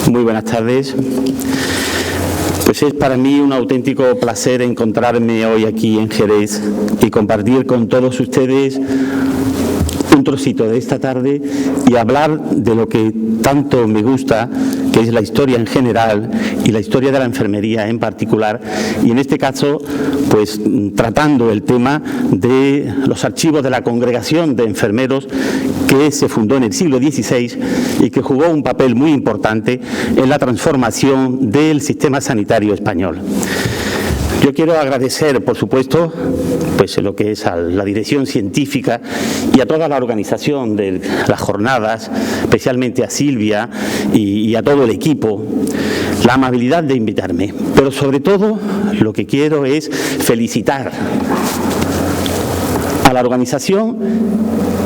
Muy buenas tardes. Pues es para mí un auténtico placer encontrarme hoy aquí en Jerez y compartir con todos ustedes un trocito de esta tarde y hablar de lo que tanto me gusta, que es la historia en general y la historia de la enfermería en particular, y en este caso pues tratando el tema de los archivos de la Congregación de Enfermeros, que se fundó en el siglo XVI y que jugó un papel muy importante en la transformación del sistema sanitario español. Yo quiero agradecer, por supuesto, pues lo que es a la dirección científica y a toda la organización de las jornadas, especialmente a Silvia y a todo el equipo, la amabilidad de invitarme. Pero sobre todo lo que quiero es felicitar a la organización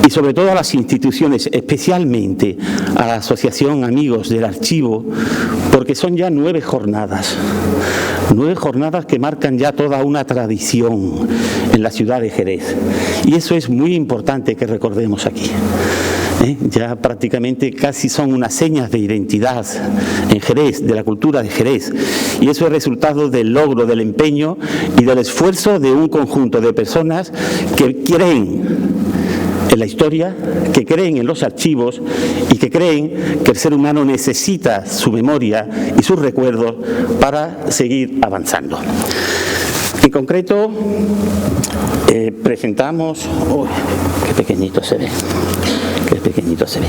y sobre todo a las instituciones, especialmente a la Asociación Amigos del Archivo, porque son ya 9 jornadas. 9 jornadas que marcan ya toda una tradición en la ciudad de Jerez. Y eso es muy importante que recordemos aquí. Ya prácticamente casi son unas señas de identidad en Jerez, de la cultura de Jerez. Y eso es resultado del logro, del empeño y del esfuerzo de un conjunto de personas que creen en la historia, que creen en los archivos y que creen que el ser humano necesita su memoria y sus recuerdos para seguir avanzando. En concreto, presentamos... ¡Uy, qué pequeñito se ve! ¡Qué pequeñito se ve!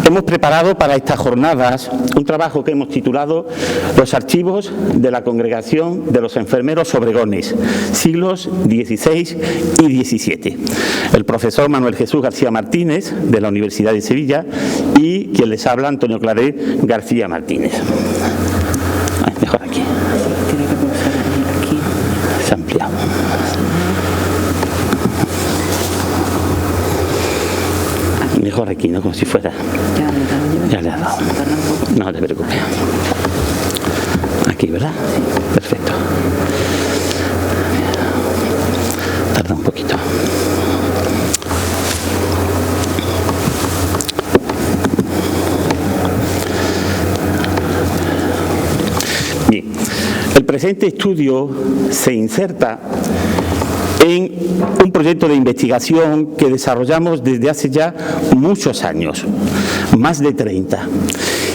Hemos preparado para estas jornadas un trabajo que hemos titulado Los archivos de la Congregación de los Enfermeros Obregones, siglos XVI y XVII. El profesor Manuel Jesús García Martínez, de la Universidad de Sevilla, y quien les habla, Antonio Claret García Martínez. Mejor aquí. Tiene que pulsar aquí. Se ha ampliado. Mejor aquí, ¿no? Como si fuera... Ya le ha dado. No te preocupes. Aquí, ¿verdad? Perfecto. Tarda un poquito. Bien. El presente estudio se inserta en un proyecto de investigación que desarrollamos desde hace ya muchos años, más de 30,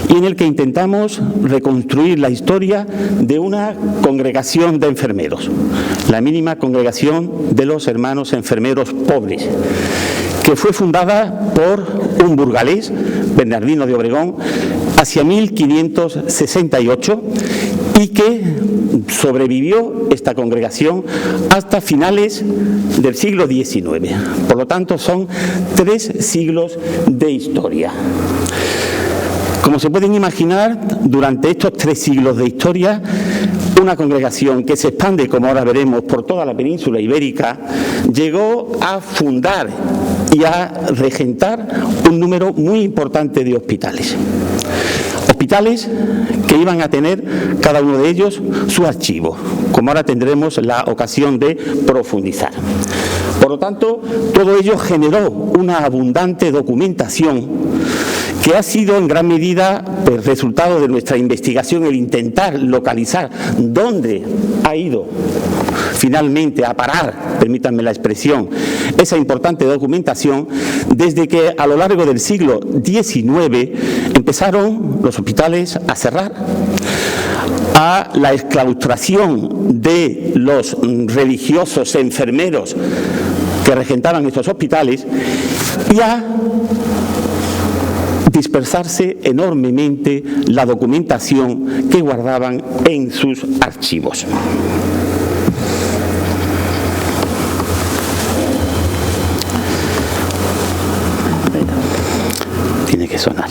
y en el que intentamos reconstruir la historia de una congregación de enfermeros, la mínima congregación de los hermanos enfermeros pobres, que fue fundada por un burgalés, Bernardino de Obregón, hacia 1568, y que sobrevivió esta congregación hasta finales del siglo XIX. Por lo tanto, son 3 siglos de historia. Como se pueden imaginar, durante estos 3 siglos de historia, una congregación que se expande, como ahora veremos, por toda la península ibérica, llegó a fundar y a regentar un número muy importante de hospitales. Hospitales que iban a tener cada uno de ellos su archivo, como ahora tendremos la ocasión de profundizar. Por lo tanto, todo ello generó una abundante documentación que ha sido en gran medida el resultado de nuestra investigación, el intentar localizar dónde ha ido finalmente a parar, permítanme la expresión, esa importante documentación, desde que a lo largo del siglo XIX empezaron los hospitales a cerrar, a la exclaustración de los religiosos enfermeros que regentaban estos hospitales y a dispersarse enormemente la documentación que guardaban en sus archivos. Tiene que sonar.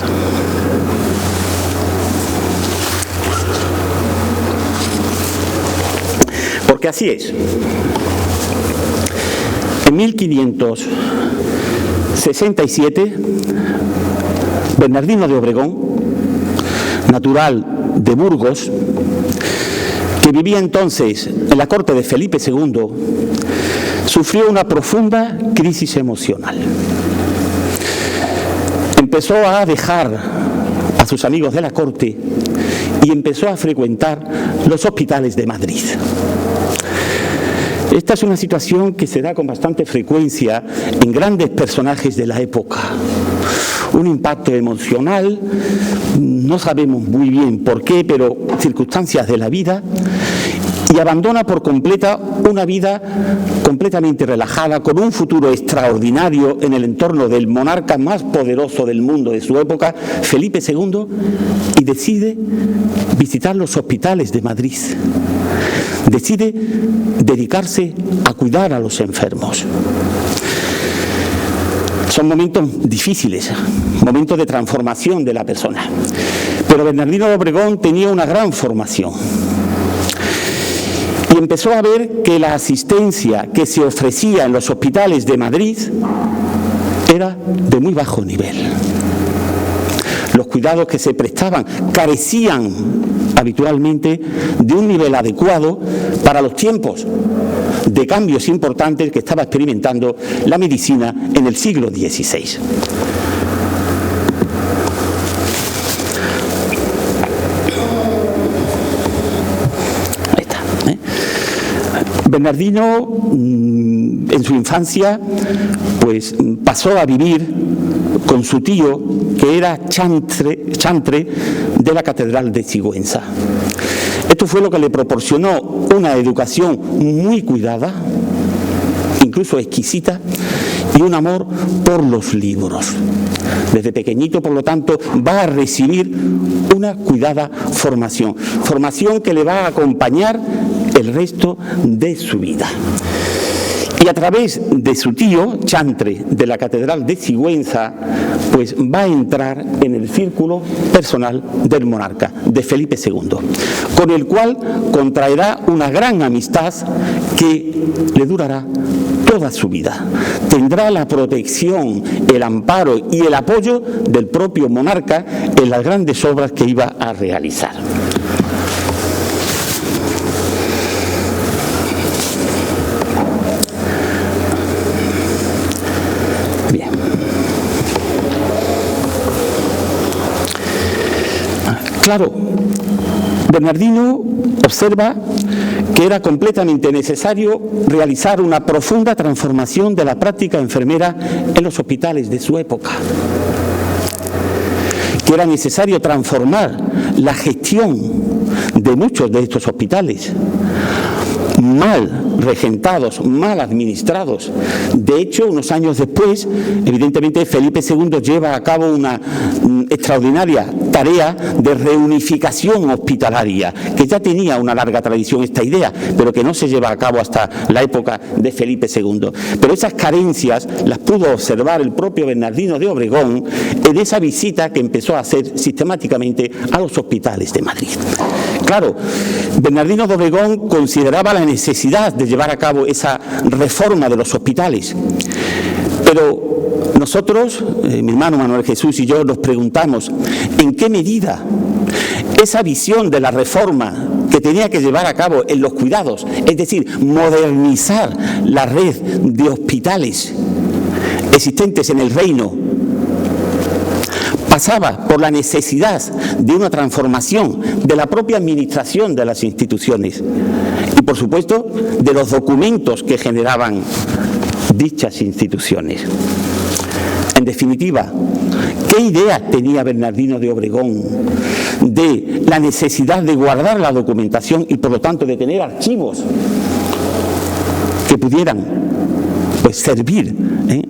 Porque así es. En 1567, Bernardino de Obregón, natural de Burgos, que vivía entonces en la corte de Felipe II, sufrió una profunda crisis emocional. Empezó a dejar a sus amigos de la corte y empezó a frecuentar los hospitales de Madrid. Esta es una situación que se da con bastante frecuencia en grandes personajes de la época. Un impacto emocional, no sabemos muy bien por qué, pero circunstancias de la vida, y abandona por completa una vida completamente relajada, con un futuro extraordinario en el entorno del monarca más poderoso del mundo de su época, Felipe II, y decide visitar los hospitales de Madrid. Decide dedicarse a cuidar a los enfermos. Son momentos difíciles, momentos de transformación de la persona. Pero Bernardino de Obregón tenía una gran formación. Y empezó a ver que la asistencia que se ofrecía en los hospitales de Madrid era de muy bajo nivel. Los cuidados que se prestaban carecían habitualmente de un nivel adecuado para los tiempos de cambios importantes que estaba experimentando la medicina en el siglo XVI. Ahí está, Bernardino, en su infancia, pues pasó a vivir con su tío, que era chantre de la Catedral de Sigüenza. Esto fue lo que le proporcionó una educación muy cuidada, incluso exquisita, y un amor por los libros. Desde pequeñito, por lo tanto, va a recibir una cuidada formación que le va a acompañar el resto de su vida. Y a través de su tío, chantre de la Catedral de Sigüenza, pues va a entrar en el círculo personal del monarca, de Felipe II, con el cual contraerá una gran amistad que le durará toda su vida. Tendrá la protección, el amparo y el apoyo del propio monarca en las grandes obras que iba a realizar. Bien. Claro, Bernardino observa que era completamente necesario realizar una profunda transformación de la práctica enfermera en los hospitales de su época, que era necesario transformar la gestión de muchos de estos hospitales, mal regentados, mal administrados. De hecho, unos años después, evidentemente, Felipe II lleva a cabo una extraordinaria tarea de reunificación hospitalaria, que ya tenía una larga tradición esta idea, pero que no se lleva a cabo hasta la época de Felipe II. Pero esas carencias las pudo observar el propio Bernardino de Obregón en esa visita que empezó a hacer sistemáticamente a los hospitales de Madrid. Claro, Bernardino de Obregón consideraba la necesidad de llevar a cabo esa reforma de los hospitales, pero nosotros, mi hermano Manuel Jesús y yo, nos preguntamos en qué medida esa visión de la reforma que tenía que llevar a cabo en los cuidados, es decir, modernizar la red de hospitales existentes en el reino, pasaba por la necesidad de una transformación de la propia administración de las instituciones y, por supuesto, de los documentos que generaban dichas instituciones. En definitiva, ¿qué idea tenía Bernardino de Obregón de la necesidad de guardar la documentación y, por lo tanto, de tener archivos que pudieran servir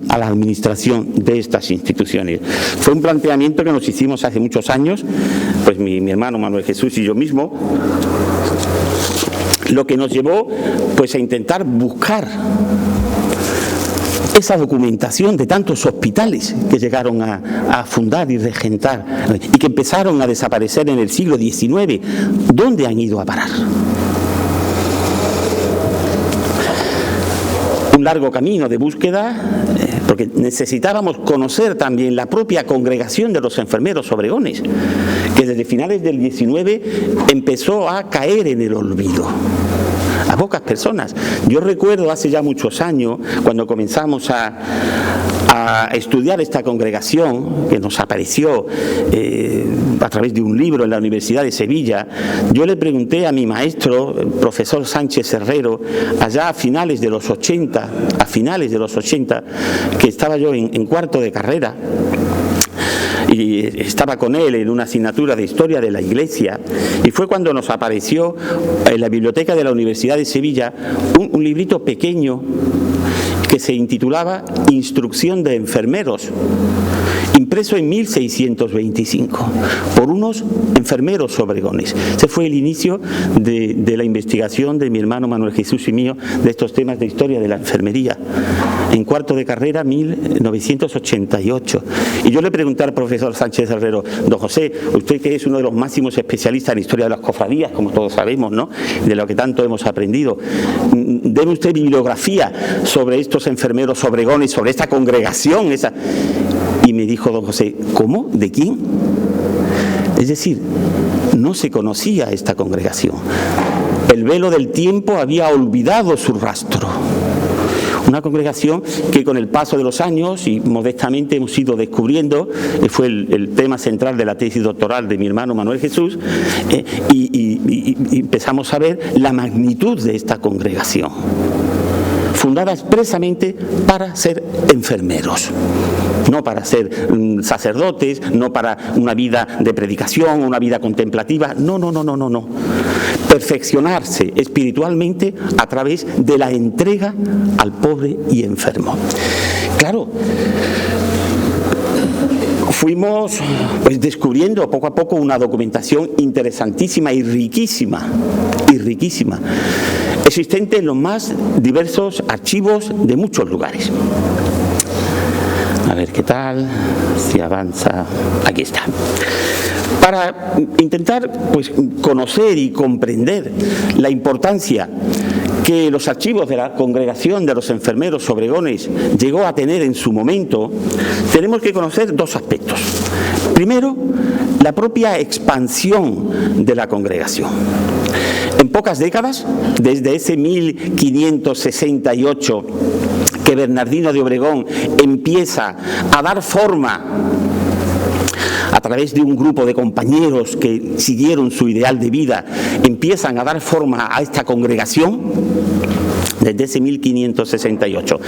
a la administración de estas instituciones? Fue un planteamiento que nos hicimos hace muchos años, pues mi hermano Manuel Jesús y yo mismo, lo que nos llevó pues a intentar buscar esa documentación de tantos hospitales que llegaron a fundar y regentar y que empezaron a desaparecer en el siglo XIX. ¿Dónde han ido a parar? Un largo camino de búsqueda, porque necesitábamos conocer también la propia congregación de los enfermeros obregones, que desde finales del XIX empezó a caer en el olvido. A pocas personas. Yo recuerdo hace ya muchos años, cuando comenzamos a estudiar esta congregación, que nos apareció a través de un libro en la Universidad de Sevilla, yo le pregunté a mi maestro, el profesor Sánchez Herrero, allá a finales de los 80, que estaba yo en cuarto de carrera, y estaba con él en una asignatura de Historia de la Iglesia, y fue cuando nos apareció en la biblioteca de la Universidad de Sevilla un librito pequeño que se intitulaba Instrucción de enfermeros, impreso en 1625 por unos enfermeros obregones. Ese fue el inicio de la investigación de mi hermano Manuel Jesús y mío de estos temas de historia de la enfermería. En cuarto de carrera, 1988. Y yo le pregunté al profesor Sánchez Herrero: don José, usted que es uno de los máximos especialistas en historia de las cofradías, como todos sabemos, ¿no?, de lo que tanto hemos aprendido, ¿debe usted bibliografía sobre estos enfermeros obregones, sobre esta congregación? Y me dijo don José: ¿cómo? ¿De quién? Es decir, no se conocía esta congregación. El velo del tiempo había olvidado su rastro. Una congregación que con el paso de los años, y modestamente hemos ido descubriendo, fue el tema central de la tesis doctoral de mi hermano Manuel Jesús, y empezamos a ver la magnitud de esta congregación, fundada expresamente para ser enfermeros, no para ser sacerdotes, no para una vida de predicación, una vida contemplativa, no. Perfeccionarse espiritualmente a través de la entrega al pobre y enfermo. Claro, fuimos descubriendo poco a poco una documentación interesantísima y riquísima, existente en los más diversos archivos de muchos lugares. A ver qué tal, si avanza. Aquí está. Para intentar conocer y comprender la importancia que los archivos de la Congregación de los Enfermeros Obregones llegó a tener en su momento, tenemos que conocer dos aspectos. Primero, la propia expansión de la congregación. En pocas décadas, desde ese 1568, que Bernardino de Obregón empieza a dar forma a través de un grupo de compañeros que siguieron su ideal de vida, empiezan a dar forma a esta congregación. Desde ese 1568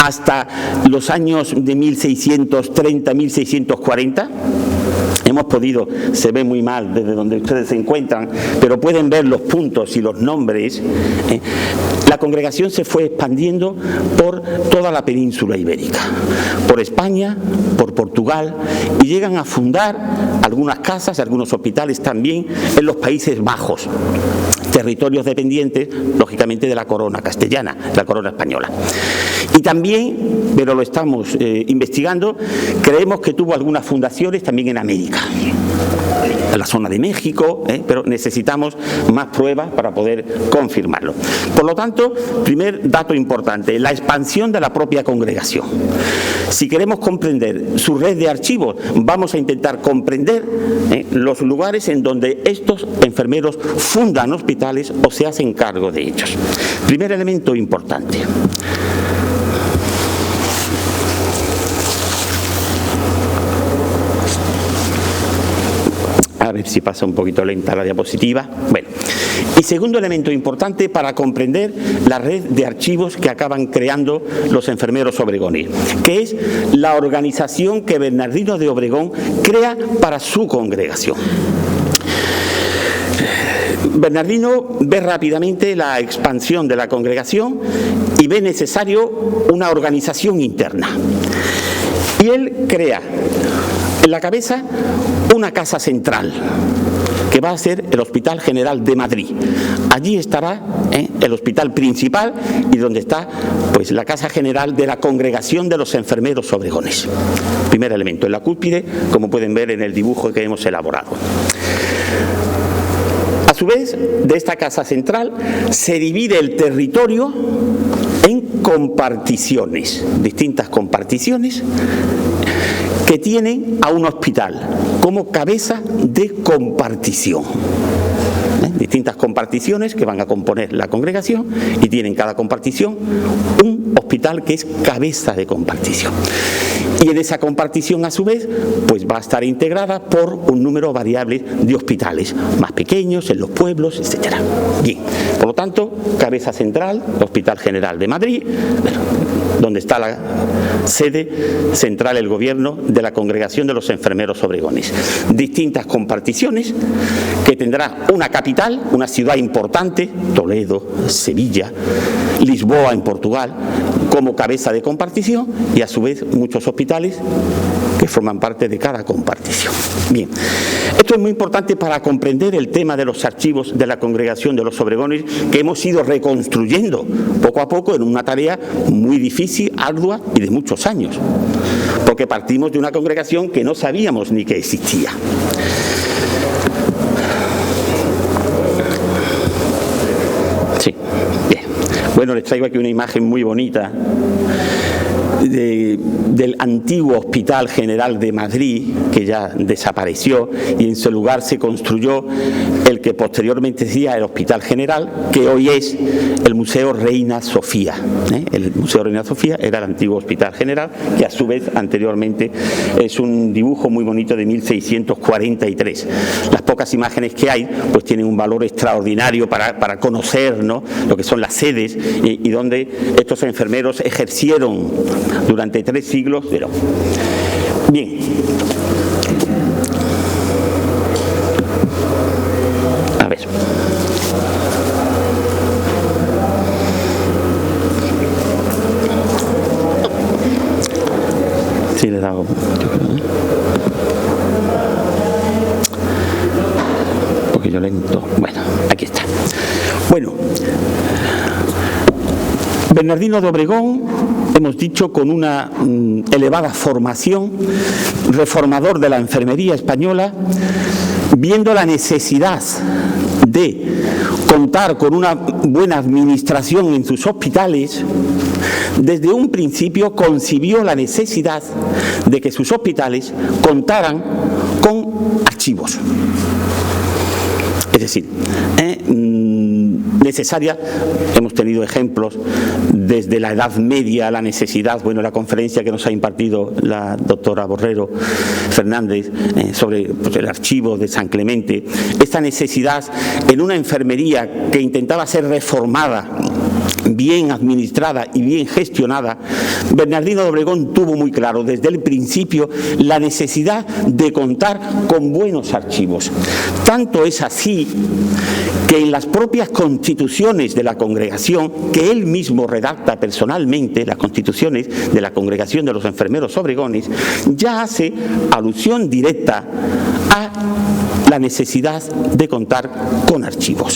hasta los años de 1630, 1640, hemos podido, se ve muy mal desde donde ustedes se encuentran, pero pueden ver los puntos y los nombres. La congregación se fue expandiendo por toda la península ibérica, por España, por Portugal, y llegan a fundar algunas casas, algunos hospitales también en los Países Bajos, territorios dependientes, lógicamente, de la corona castellana, la corona española. Y también, pero lo estamos investigando, creemos que tuvo algunas fundaciones también en América, en la zona de México, pero necesitamos más pruebas para poder confirmarlo. Por lo tanto, primer dato importante, la expansión de la propia congregación. Si queremos comprender su red de archivos, vamos a intentar comprender los lugares en donde estos enfermeros fundan hospitales o se hacen cargo de ellos. Primer elemento importante. A ver si pasa un poquito lenta la diapositiva. Bueno, y segundo elemento importante para comprender la red de archivos que acaban creando los enfermeros obregones, que es la organización que Bernardino de Obregón crea para su congregación. Bernardino ve rápidamente la expansión de la congregación y ve necesario una organización interna. Y él crea en la cabeza una casa central, que va a ser el Hospital General de Madrid. Allí estará el hospital principal y donde está la casa general de la Congregación de los Enfermeros Obregones. Primer elemento, en la cúspide, como pueden ver en el dibujo que hemos elaborado. A su vez, de esta casa central se divide el territorio en comparticiones, distintas comparticiones, que tienen a un hospital como cabeza de compartición. Distintas distintas comparticiones que van a componer la congregación y tienen cada compartición un hospital que es cabeza de compartición. Y en esa compartición, a su vez, pues va a estar integrada por un número variable de hospitales más pequeños en los pueblos, etcétera. Bien, por lo tanto, cabeza central, Hospital General de Madrid, donde está la sede central, el gobierno de la Congregación de los Enfermeros Obregones. Distintas comparticiones que tendrá una capital, una ciudad importante, Toledo, Sevilla, Lisboa en Portugal, como cabeza de compartición, y a su vez muchos hospitales que forman parte de cada compartición. Bien, esto es muy importante para comprender el tema de los archivos de la Congregación de los Obregones, que hemos ido reconstruyendo poco a poco en una tarea muy difícil, ardua y de muchos años, porque partimos de una congregación que no sabíamos ni que existía. Sí, bien. Bueno, les traigo aquí una imagen muy bonita del antiguo Hospital General de Madrid, que ya desapareció, y en su lugar se construyó el que posteriormente sería el Hospital General, que hoy es el Museo Reina Sofía. El Museo Reina Sofía era el antiguo Hospital General, que a su vez anteriormente es un dibujo muy bonito de 1643. Las pocas imágenes que hay pues tienen un valor extraordinario para conocer, ¿no?, lo que son las sedes y donde estos enfermeros ejercieron durante 3 siglos. Pero bien, a ver, sí le he dado, un poquillo lento. Bueno, aquí está. Bueno, Bernardino de Obregón, hemos dicho, con una elevada formación, reformador de la enfermería española, viendo la necesidad de contar con una buena administración en sus hospitales, desde un principio concibió la necesidad de que sus hospitales contaran con archivos. Es decir, necesaria, hemos tenido ejemplos desde la Edad Media, la necesidad, bueno, la conferencia que nos ha impartido la doctora Borrero Fernández sobre pues, el archivo de San Clemente, esta necesidad en una enfermería que intentaba ser reformada, bien administrada y bien gestionada. Bernardino de Obregón tuvo muy claro desde el principio la necesidad de contar con buenos archivos. Tanto es así que en las propias constituciones de la congregación, que él mismo redacta personalmente, las constituciones de la Congregación de los Enfermeros Obregones, ya hace alusión directa a la necesidad de contar con archivos.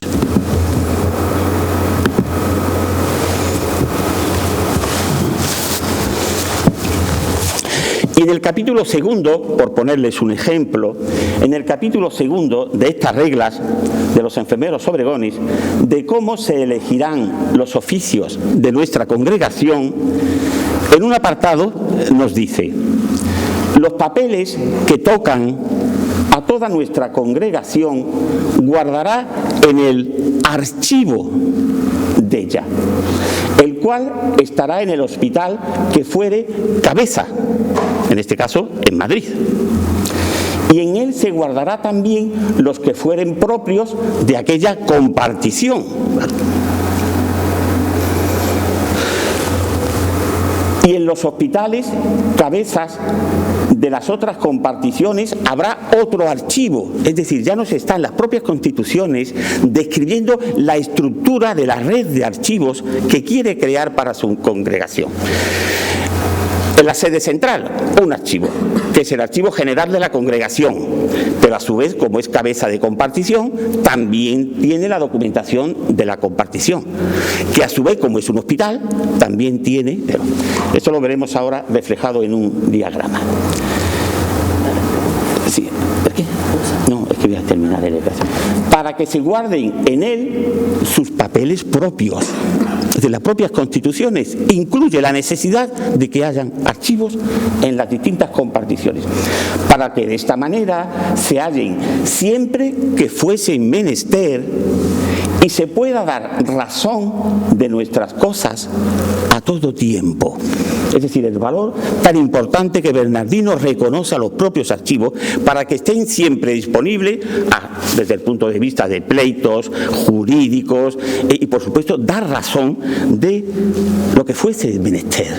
Y en el capítulo segundo, por ponerles un ejemplo, en el capítulo segundo de estas reglas de los enfermeros obregones, de cómo se elegirán los oficios de nuestra congregación, en un apartado nos dice: los papeles que tocan a toda nuestra congregación guardará en el archivo de ella, el cual estará en el hospital que fuere cabeza, en este caso en Madrid. Y en él se guardará también los que fueren propios de aquella compartición. Y en los hospitales, cabezas de las otras comparticiones, habrá otro archivo. Es decir, ya nos están las propias constituciones describiendo la estructura de la red de archivos que quiere crear para su congregación. En la sede central, un archivo, que es el archivo general de la congregación, pero a su vez, como es cabeza de compartición, también tiene la documentación de la compartición, que a su vez, como es un hospital, también tiene, pero esto lo veremos ahora reflejado en un diagrama. Sí, ¿por qué? No, es que voy a terminar el explicación. Para que se guarden en él sus papeles propios. Es de las propias constituciones incluye la necesidad de que hayan archivos en las distintas comparticiones, para que de esta manera se hallen siempre que fuese menester y se pueda dar razón de nuestras cosas a todo tiempo. Es decir, el valor tan importante que Bernardino reconoce a los propios archivos para que estén siempre disponibles desde el punto de vista de pleitos jurídicos y, por supuesto, dar razón de lo que fuese menester.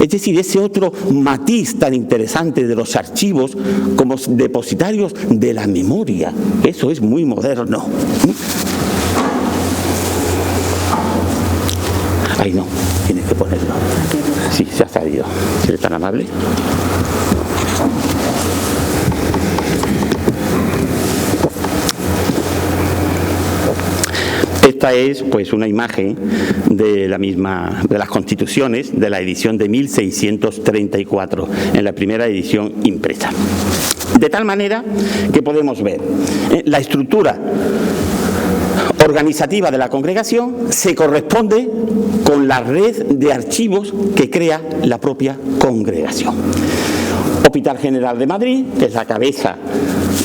Es decir, ese otro matiz tan interesante de los archivos como depositarios de la memoria. Eso es muy moderno. Ahí no, tienes que ponerlo. Sí, se ha salido. Si eres tan amable. Esta es pues una imagen de las constituciones de la edición de 1634, en la primera edición impresa. De tal manera que podemos ver la estructura organizativa de la congregación se corresponde con la red de archivos que crea la propia congregación. Hospital General de Madrid, que es la cabeza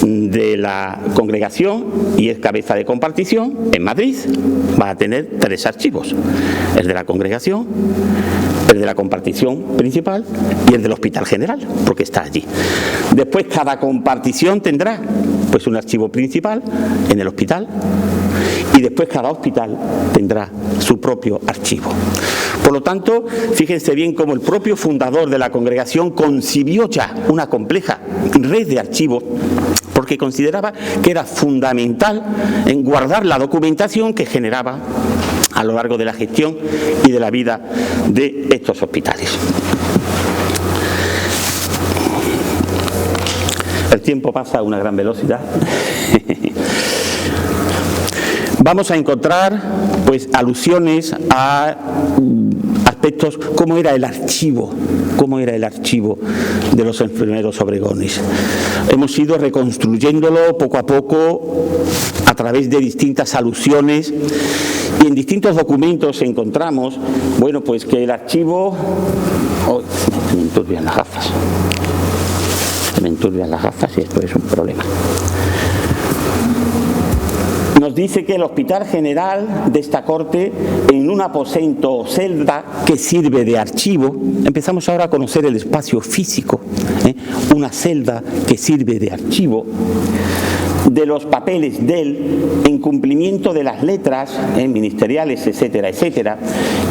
de la congregación y es cabeza de compartición, en Madrid va a tener 3 archivos: el de la congregación, el de la compartición principal y el del Hospital General, porque está allí. Después cada compartición tendrá pues un archivo principal en el hospital, y después cada hospital tendrá su propio archivo. Por lo tanto, fíjense bien cómo el propio fundador de la congregación concibió ya una compleja red de archivos, porque consideraba que era fundamental en guardar la documentación que generaba a lo largo de la gestión y de la vida de estos hospitales. El tiempo pasa a una gran velocidad. Vamos a encontrar pues alusiones a aspectos como era el archivo de los enfermeros obregones. Hemos ido reconstruyéndolo poco a poco a través de distintas alusiones, y en distintos documentos encontramos, bueno, pues que el archivo... Se me enturbian las gafas y esto es un problema. Nos dice que el Hospital General de esta corte, en un aposento o celda que sirve de archivo, empezamos ahora a conocer el espacio físico, una celda que sirve de archivo de los papeles de él en cumplimiento de las letras ministeriales, etcétera, etcétera.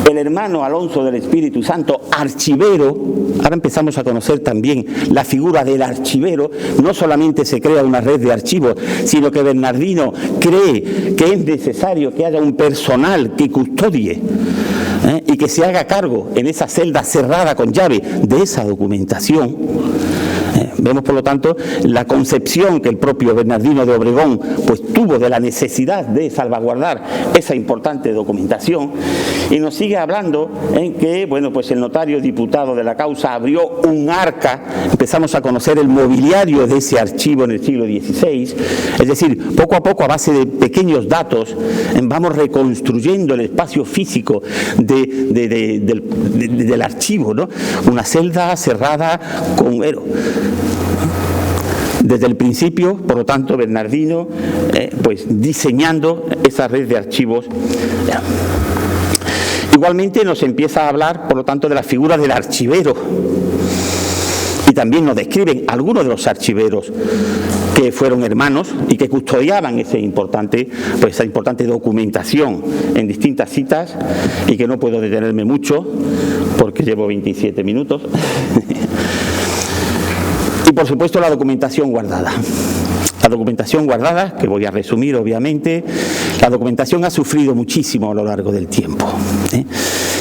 El hermano Alonso del Espíritu Santo, archivero. Ahora empezamos a conocer también la figura del archivero. No solamente se crea una red de archivos, sino que Bernardino cree que es necesario que haya un personal que custodie y que se haga cargo en esa celda cerrada con llave de esa documentación. Vemos, por lo tanto, la concepción que el propio Bernardino de Obregón pues tuvo de la necesidad de salvaguardar esa importante documentación, y nos sigue hablando en que, bueno, pues el notario diputado de la causa abrió un arca. Empezamos a conocer el mobiliario de ese archivo en el siglo XVI, es decir, poco a poco, a base de pequeños datos, vamos reconstruyendo el espacio físico del archivo, ¿no? Una celda cerrada con... Desde el principio, por lo tanto, Bernardino pues diseñando esa red de archivos. Igualmente nos empieza a hablar, por lo tanto, de la figura del archivero, y también nos describen algunos de los archiveros que fueron hermanos y que custodiaban esa importante documentación en distintas citas, y que no puedo detenerme mucho porque llevo 27 minutos. Y por supuesto la documentación guardada. La documentación guardada, que voy a resumir obviamente, la documentación ha sufrido muchísimo a lo largo del tiempo.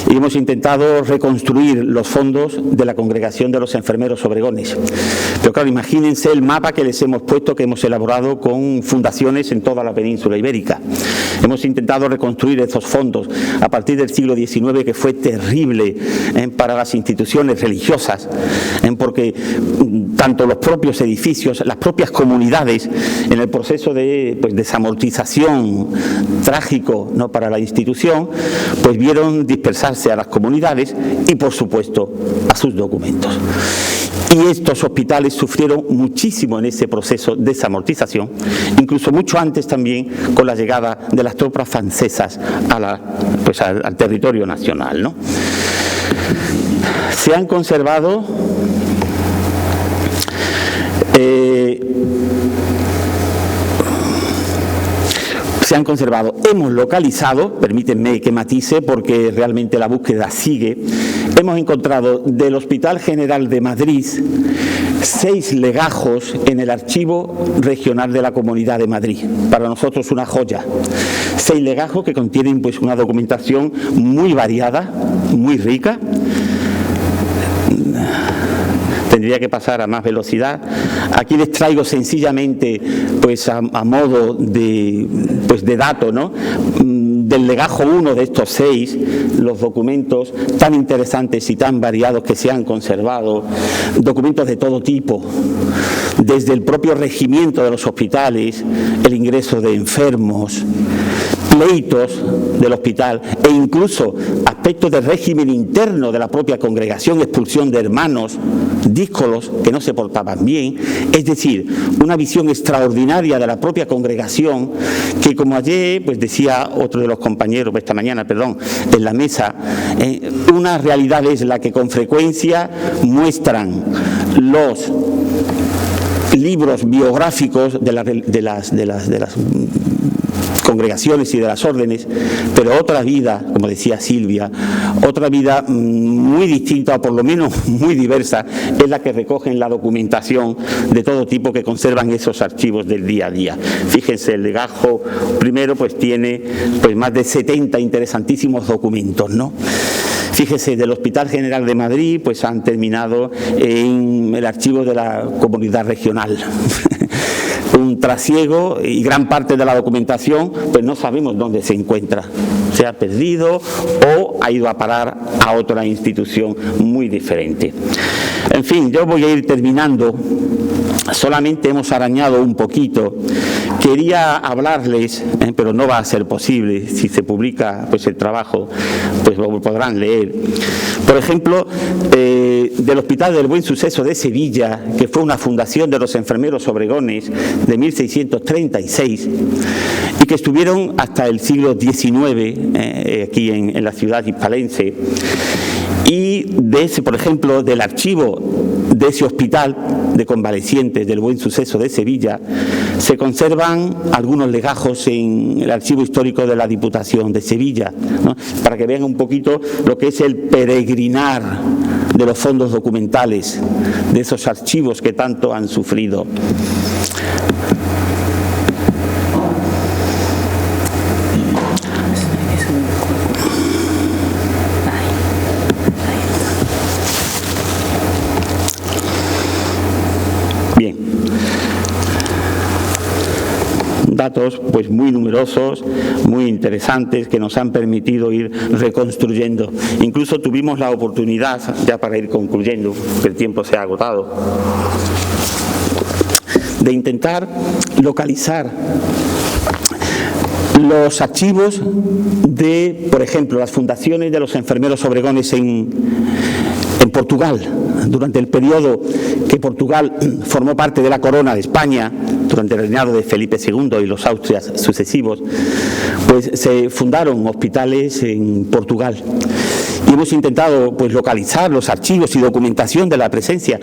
y hemos intentado reconstruir los fondos de la Congregación de los Enfermeros Obregones. Pero claro, imagínense el mapa que les hemos puesto, que hemos elaborado con fundaciones en toda la península ibérica. Hemos intentado reconstruir esos fondos a partir del siglo XIX, que fue terrible para las instituciones religiosas, porque tanto los propios edificios, las propias comunidades, en el proceso de desamortización trágico, ¿no?, para la institución, pues vieron dispersarse a las comunidades y, por supuesto, a sus documentos. Y estos hospitales sufrieron muchísimo en ese proceso de desamortización, incluso mucho antes también con la llegada de las tropas francesas al territorio nacional, ¿no? Se han conservado hemos localizado, permítanme que matice porque realmente la búsqueda sigue, hemos encontrado del Hospital General de Madrid 6 legajos en el Archivo Regional de la Comunidad de Madrid. Para nosotros una joya. 6 legajos que contienen pues una documentación muy variada, muy rica. Tendría que pasar a más velocidad. Aquí les traigo sencillamente, pues a modo de dato, ¿no?, del legajo 1 de estos 6, los documentos tan interesantes y tan variados que se han conservado, documentos de todo tipo, desde el propio regimiento de los hospitales, el ingreso de enfermos, pleitos del hospital e incluso aspectos del régimen interno de la propia congregación, expulsión de hermanos díscolos que no se portaban bien, es decir, una visión extraordinaria de la propia congregación que, como ayer pues decía otro de los compañeros, esta mañana, en la mesa, una realidad es la que con frecuencia muestran los libros biográficos de las congregaciones y de las órdenes, pero otra vida, como decía Silvia, otra vida muy distinta, o por lo menos muy diversa, es la que recogen la documentación de todo tipo que conservan esos archivos del día a día. Fíjense, el legajo primero pues tiene pues más de 70 interesantísimos documentos, ¿no? Fíjese, del Hospital General de Madrid pues han terminado en el archivo de la Comunidad Regional. Un trasiego, y gran parte de la documentación pues no sabemos dónde se encuentra, se ha perdido o ha ido a parar a otra institución muy diferente. En fin, yo voy a ir terminando. Solamente hemos arañado un poquito. Quería hablarles, pero no va a ser posible, si se publica pues el trabajo, pues lo podrán leer. Por ejemplo, del Hospital del Buen Suceso de Sevilla, que fue una fundación de los enfermeros obregones de 1636 y que estuvieron hasta el siglo XIX aquí en la ciudad hispalense. Y de ese, por ejemplo, del archivo de ese hospital de convalecientes del Buen Suceso de Sevilla, se conservan algunos legajos en el archivo histórico de la Diputación de Sevilla, ¿no?, para que vean un poquito lo que es el peregrinar de los fondos documentales, de esos archivos que tanto han sufrido. Datos pues muy numerosos, muy interesantes, que nos han permitido ir reconstruyendo. Incluso tuvimos la oportunidad, ya para ir concluyendo, que el tiempo se ha agotado, de intentar localizar los archivos de, por ejemplo, las fundaciones de los enfermeros obregones en Portugal, durante el periodo que Portugal formó parte de la corona de España, durante el reinado de Felipe II y los Austrias sucesivos, pues se fundaron hospitales en Portugal. Y hemos intentado pues localizar los archivos y documentación de la presencia.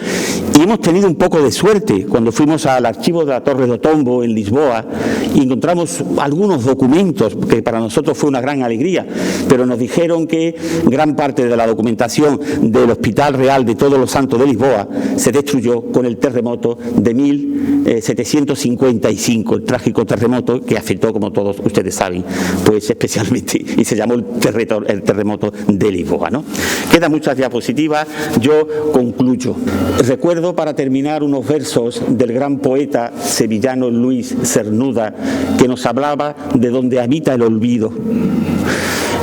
Y hemos tenido un poco de suerte cuando fuimos al archivo de la Torre do Tombo en Lisboa y encontramos algunos documentos que para nosotros fue una gran alegría, pero nos dijeron que gran parte de la documentación del Hospital Real de Todos los Santos de Lisboa se destruyó con el terremoto de 1755, el trágico terremoto que afectó, como todos ustedes saben, pues especialmente, y se llamó el terremoto de Lisboa, ¿no? Quedan muchas diapositivas, yo concluyo. Recuerdo para terminar unos versos del gran poeta sevillano Luis Cernuda, que nos hablaba de donde habita el olvido.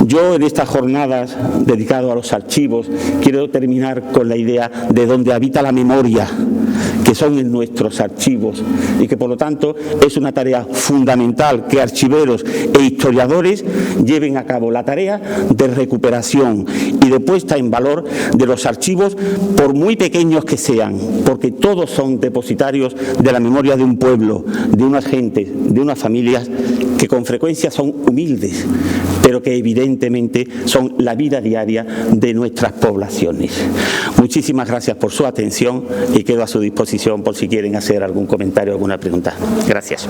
Yo en estas jornadas dedicado a los archivos quiero terminar con la idea de donde habita la memoria, que son en nuestros archivos, y que por lo tanto es una tarea fundamental que archiveros e historiadores lleven a cabo la tarea de recuperación y de puesta en valor de los archivos, por muy pequeños que sean, porque todos son depositarios de la memoria de un pueblo, de unas gentes, de unas familias que con frecuencia son humildes, pero que evidentemente son la vida diaria de nuestras poblaciones. Muchísimas gracias por su atención y quedo a su disposición por si quieren hacer algún comentario o alguna pregunta. Gracias.